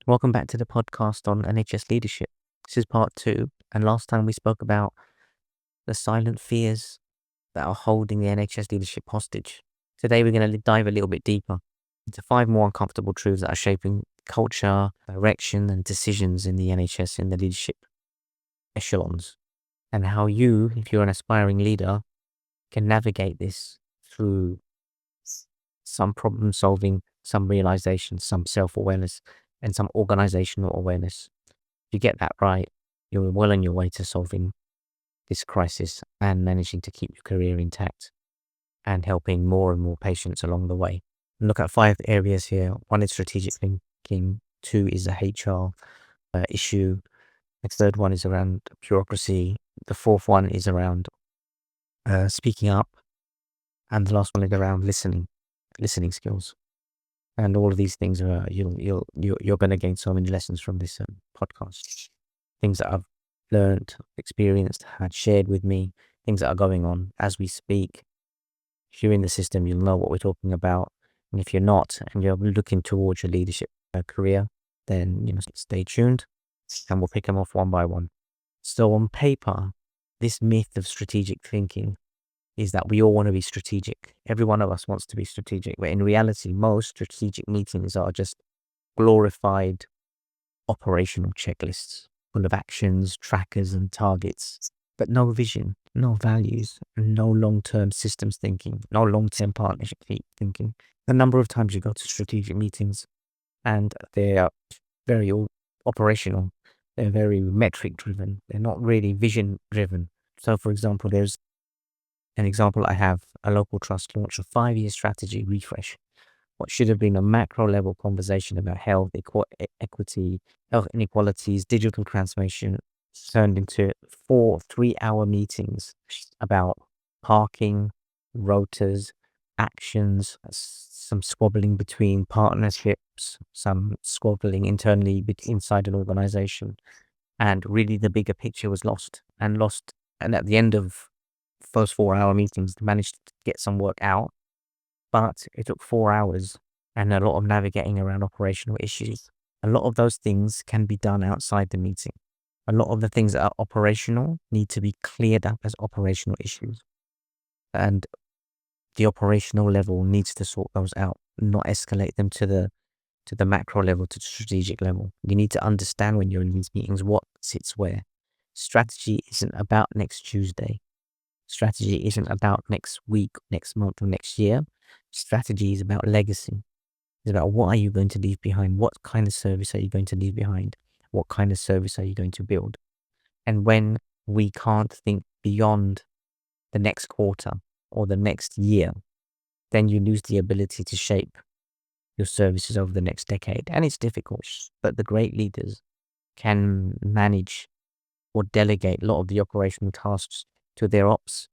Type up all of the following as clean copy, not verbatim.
Welcome back to the podcast on NHS leadership. This is part two, and last time we spoke about the silent fears that are holding the NHS leadership hostage. Today we're going to dive a little bit deeper into 5 more uncomfortable truths that are shaping culture, direction, and decisions in the NHS in the leadership echelons, and how you, if you're an aspiring leader, can navigate this through some problem solving, some realization, some self-awareness, and some organizational awareness. If you get that right, you're well on your way to solving this crisis and managing to keep your career intact and helping more and more patients along the way. Look at 5 areas here. 1 is strategic thinking. 2 is a HR issue. The third one is around bureaucracy. The fourth one is around speaking up. And the last one is around listening skills. And all of these things are you're going to gain so many lessons from this podcast. Things that I've learned, experienced, had shared with me, things that are going on as we speak. If you're in the system, you'll know what we're talking about. And if you're not, and you're looking towards your leadership career, then stay tuned, and we'll pick them off one by one. So on paper, this myth of strategic thinking is that we all want to be strategic. Every one of us wants to be strategic. But in reality, most strategic meetings are just glorified operational checklists full of actions, trackers, and targets, but no vision, no values, no long-term systems thinking, no long-term partnership thinking. The number of times you go to strategic meetings and they are very operational, they're very metric driven, they're not really vision driven. So for example, there's an example I have: a local trust launched a 5-year strategy refresh. What should have been a macro level conversation about health, equity, health inequalities, digital transformation turned into 4 3-hour meetings about parking, rotas, actions, some squabbling between partnerships, some squabbling internally inside an organization. And really the bigger picture was lost. And at the end of those 4-hour meetings, they managed to get some work out. But it took 4 hours and a lot of navigating around operational issues. A lot of those things can be done outside the meeting. A lot of the things that are operational need to be cleared up as operational issues. And the operational level needs to sort those out, not escalate them to the macro level, to the strategic level. You need to understand when you're in these meetings what sits where. Strategy isn't about next Tuesday. Strategy isn't about next week, next month, or next year. Strategy is about legacy. It's about what are you going to leave behind? What kind of service are you going to leave behind? What kind of service are you going to build? And when we can't think beyond the next quarter or the next year, then you lose the ability to shape your services over the next decade. And it's difficult, but the great leaders can manage or delegate a lot of the operational tasks to their ops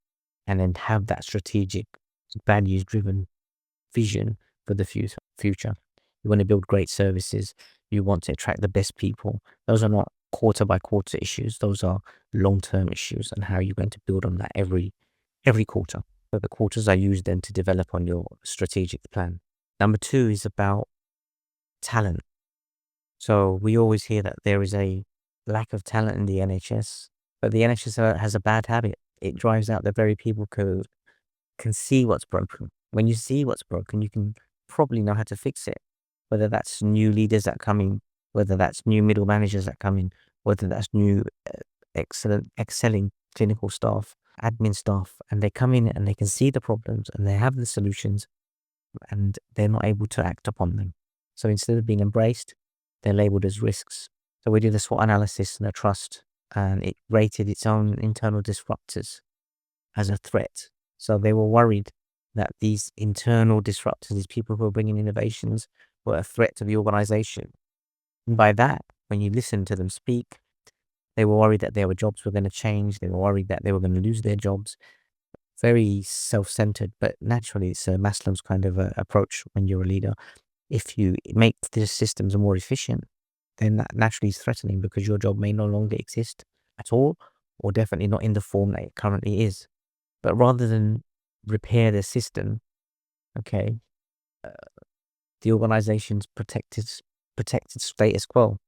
and then have that strategic, values-driven vision for the future. You want to build great services. You want to attract the best people. Those are not quarter by quarter issues. Those are long-term issues, and how you're going to build on that every quarter. So the quarters are used then to develop on your strategic plan. Number 2 is about talent. So we always hear that there is a lack of talent in the NHS, but the NHS has a bad habit. It drives out the very people who can see what's broken. When you see what's broken, you can probably know how to fix it. Whether that's new leaders that come in, whether that's new middle managers that come in, whether that's new excelling clinical staff, admin staff, and they come in and they can see the problems and they have the solutions, and they're not able to act upon them. So instead of being embraced, they're labeled as risks. So we did a SWOT analysis in a trust, and it rated its own internal disruptors as a threat. So they were worried that these internal disruptors, these people who are bringing innovations, were a threat to the organization. And by that, when you listen to them speak, they were worried that their jobs were going to change. They were worried that they were going to lose their jobs. Very self-centered, but naturally it's Maslow's kind of approach when you're a leader. If you make the systems more efficient, then that naturally is threatening, because your job may no longer exist at all, or definitely not in the form that it currently is. But rather than repair the system, the organization's protected protected status quo.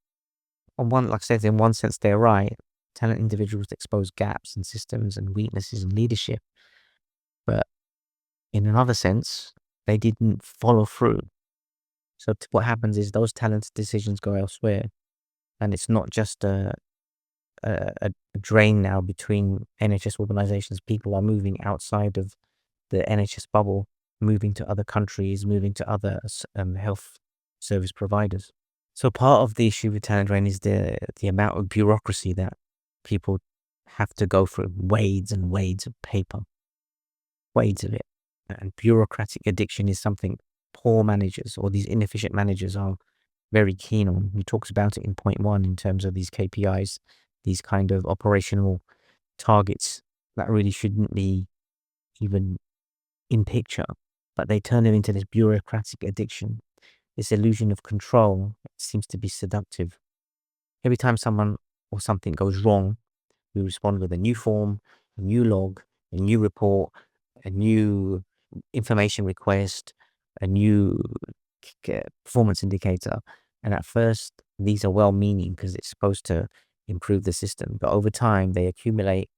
Like I said, in one sense, they're right. Talent individuals expose gaps in systems and weaknesses in leadership. But in another sense, they didn't follow through. So what happens is those talented decisions go elsewhere. And it's not just a drain now between NHS organizations. People are moving outside of the NHS bubble, moving to other countries, moving to other health service providers. So part of the issue with talent drain is the amount of bureaucracy that people have to go through, wades and wades of paper, wades of it. And bureaucratic addiction is something poor managers or these inefficient managers are very keen on. He talks about it in point 1 in terms of these KPIs, these kind of operational targets that really shouldn't be even in picture, but they turn it into this bureaucratic addiction. This illusion of control seems to be seductive. Every time someone or something goes wrong, we respond with a new form, a new log, a new report, a new information request, a new performance indicator. And at first, these are well-meaning because it's supposed to improve the system. But over time, they accumulate.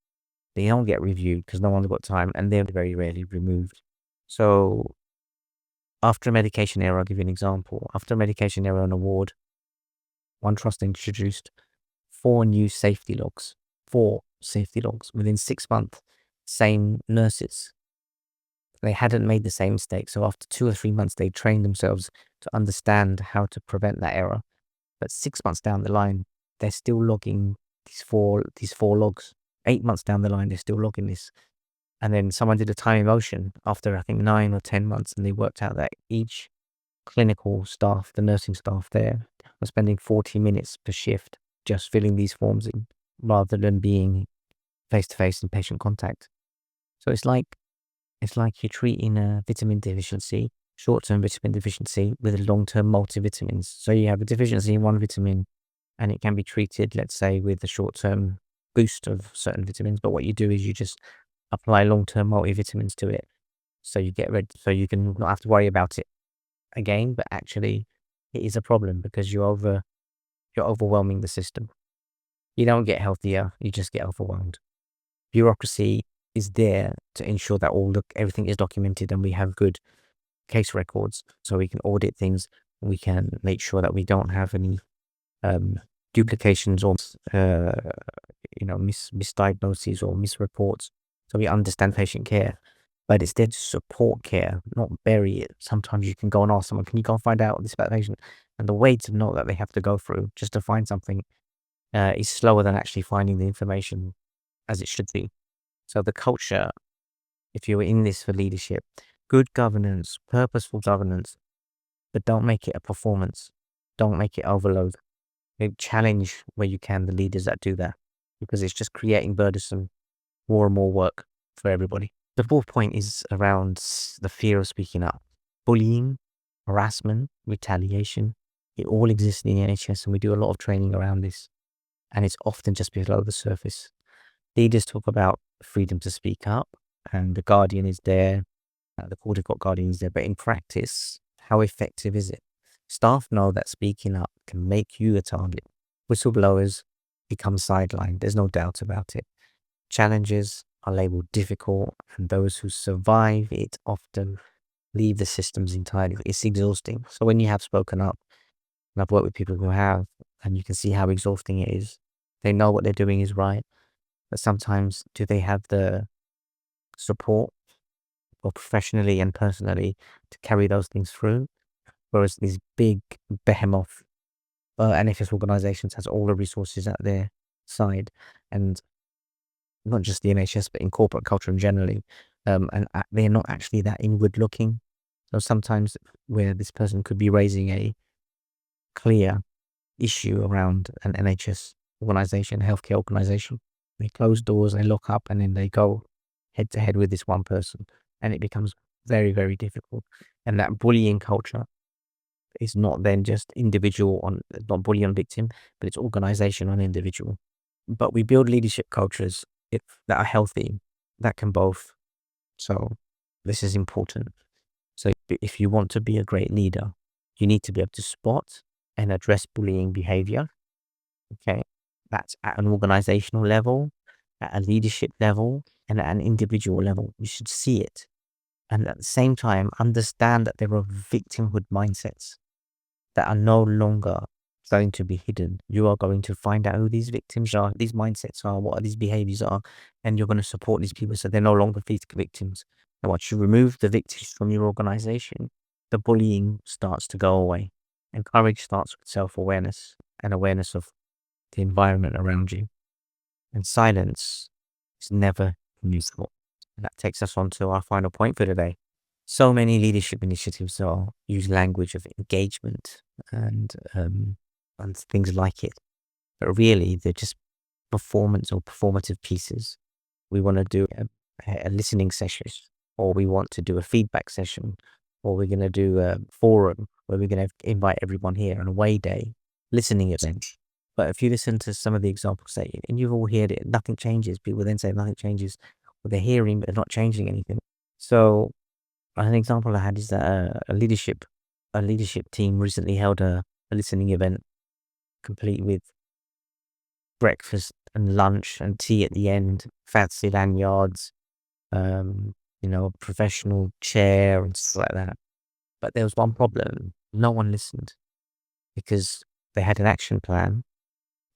They don't get reviewed because no one's got time, and they're very rarely removed. So after a medication error, I'll give you an example. After a medication error on a ward, one trust introduced 4 new safety logs. 4 safety logs within 6 months. Same nurses. They hadn't made the same mistake. So after 2 or 3 months, they trained themselves to understand how to prevent that error. But 6 months down the line, they're still logging these four logs. 8 months down the line, they're still logging this. And then someone did a time emotion after, I think, 9 or 10 months, and they worked out that each clinical staff, the nursing staff there, was spending 40 minutes per shift just filling these forms in rather than being face-to-face and patient contact. So it's like you're treating a vitamin deficiency, short-term vitamin deficiency, with a long-term multivitamins. So you have a deficiency in one vitamin, and it can be treated, let's say, with a short-term boost of certain vitamins. But what you do is you just apply long-term multivitamins to it, so you get rid, so you can not have to worry about it again. But actually, it is a problem because you're overwhelming the system. You don't get healthier; you just get overwhelmed. Bureaucracy is there to ensure that everything is documented and we have good case records, so we can audit things. We can make sure that we don't have any duplications or misdiagnoses or misreports, so we understand patient care. But it's there to support care, not bury it. Sometimes you can go and ask someone, can you go and find out this about the patient? And the weight of note that they have to go through just to find something is slower than actually finding the information as it should be. So the culture, if you're in this for leadership, good governance, purposeful governance, but don't make it a performance. Don't make it overload. Challenge where you can the leaders that do that, because it's just creating burdensome, more and more work for everybody. The 4th point is around the fear of speaking up. Bullying, harassment, retaliation, it all exists in the NHS, and we do a lot of training around this, and it's often just below the surface. Leaders talk about freedom to speak up, and the Guardian is there, the Caldecott Guardian is there, but in practice, how effective is it? Staff know that speaking up can make you a target. Whistleblowers become sidelined, there's no doubt about it. Challenges are labelled difficult, and those who survive it often leave the systems entirely. It's exhausting. So when you have spoken up, and I've worked with people who have, and you can see how exhausting it is. They know what they're doing is right, but sometimes do they have the support, or professionally and personally, to carry those things through? Whereas these big behemoth NHS organisations has all the resources at their side, and not just the NHS, but in corporate culture in generally, and they're not actually that inward looking. So sometimes where this person could be raising a clear issue around an NHS organisation, healthcare organisation, they close doors, they lock up, and then they go head to head with this one person, and it becomes very, very difficult. And that bullying culture is not then just not bully on victim, but it's organisation on individual. But we build leadership cultures that are healthy, that can both. So this is important. So if you want to be a great leader, you need to be able to spot and address bullying behavior. Okay. That's at an organizational level, at a leadership level, and at an individual level. You should see it. And at the same time, understand that there are victimhood mindsets that are no longer going to be hidden. You are going to find out who these victims are, these mindsets are, what these behaviors are, and you're going to support these people so they're no longer victims. And once you remove the victims from your organization, the bullying starts to go away. And courage starts with self-awareness and awareness of the environment around you. And silence is never useful. And that takes us on to our final point for today. So many leadership initiatives use language of engagement and things like it, but really they're just performance or performative pieces. We want to do a listening session, or we want to do a feedback session, or we're going to do a forum where we're going to invite everyone here on a way day, listening event. But if you listen to some of the examples that, and you've all heard it, nothing changes. People then say nothing changes. Well, they're hearing, but they're not changing anything. So an example I had is that a leadership team recently held a listening event, complete with breakfast and lunch and tea at the end, fancy lanyards, professional chair and stuff like that. But there was one problem: no one listened, because they had an action plan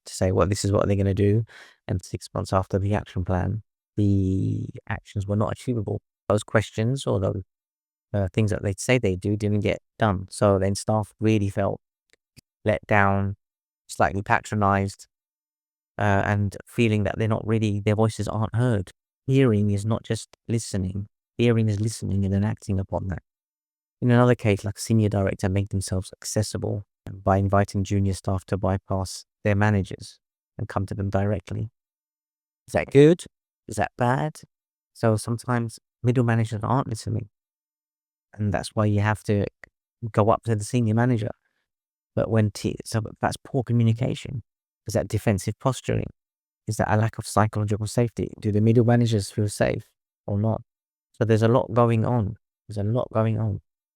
to say, well, this is what they're going to do, and 6 months after the action plan, the actions were not achievable. Those questions or those things that they'd say they do didn't get done. So then staff really felt let down, slightly patronized, and feeling that their voices aren't heard. Hearing is not just listening. Hearing is listening and then acting upon that. In another case, like a senior director made themselves accessible by inviting junior staff to bypass their managers and come to them directly. Is that good? Is that bad? So sometimes middle managers aren't listening. And that's why you have to go up to the senior manager. But so that's poor communication. Is that defensive posturing? Is that a lack of psychological safety? Do the middle managers feel safe or not? So there's a lot going on.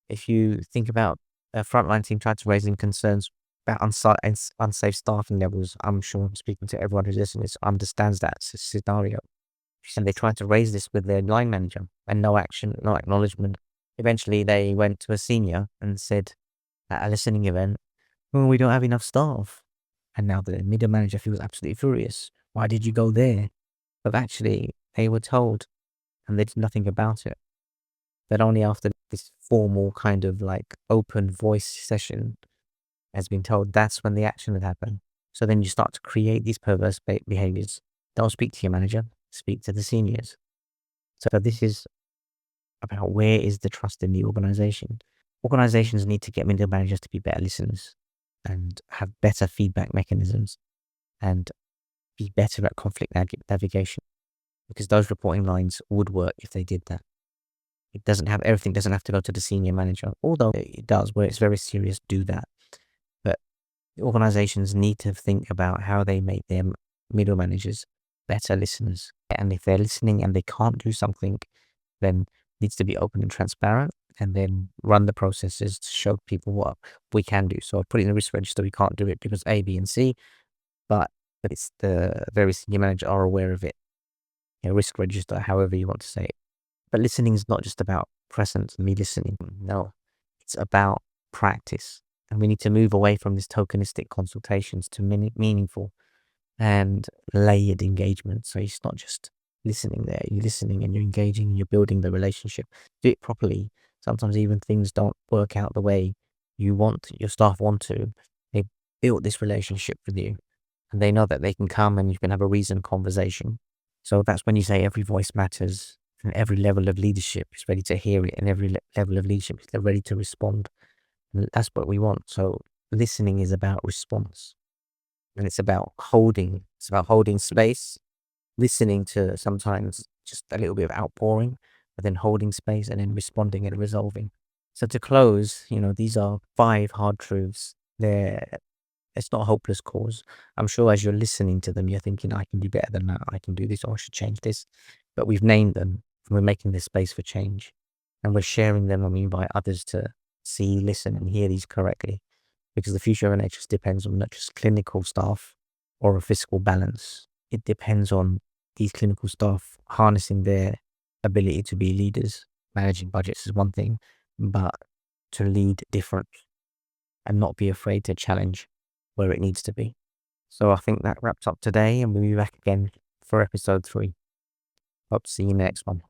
If you think about a frontline team tried to raise in concerns about unsafe staffing levels, I'm sure I'm speaking to everyone who's listening understands that scenario. And they tried to raise this with their line manager, and no action, no acknowledgement. Eventually, they went to a senior and said at a listening event, "Oh, we don't have enough staff." And now the middle manager feels absolutely furious. Why did you go there? But actually, they were told, and they did nothing about it. That only after this formal kind of like open voice session has been told, that's when the action would happen. So then you start to create these perverse behaviors. Don't speak to your manager, speak to the seniors. So this is about where is the trust in the organization. Organizations need to get middle managers to be better listeners and have better feedback mechanisms and be better at conflict navigation, because those reporting lines would work if they did that. Everything doesn't have to go to the senior manager, although it does, where it's very serious, do that. But organizations need to think about how they make their middle managers better listeners. And if they're listening and they can't do something, then it needs to be open and transparent, and then run the processes to show people what we can do. So put it in the risk register, we can't do it because A, B, and C, but it's the very senior manager are aware of it. Risk register, however you want to say it. But listening is not just about presence and me listening. No, it's about practice. And we need to move away from this tokenistic consultations to meaningful and layered engagement. So it's not just listening there. You're listening and you're engaging and you're building the relationship. Do it properly. Sometimes even things don't work out the way your staff want to. They built this relationship with you, and they know that they can come and you can have a reasoned conversation. So that's when you say every voice matters, and every level of leadership is ready to hear it, and every level of leadership is ready to respond. And that's what we want. So listening is about response, and it's about holding space, listening to sometimes just a little bit of outpouring, but then holding space and then responding and resolving. So to close, these are 5 hard truths. It's not a hopeless cause. I'm sure as you're listening to them, you're thinking, I can do better than that. I can do this, or I should change this. But we've named them, and we're making this space for change. And we're sharing them, and we invite others to see, listen, and hear these correctly. because the future of NHS depends on not just clinical staff or a fiscal balance. It depends on these clinical staff harnessing their ability to be leaders. Managing budgets is one thing, but to lead different and not be afraid to challenge where it needs to be. So I think that wraps up today, and we'll be back again for episode 3. Hope to see you next one.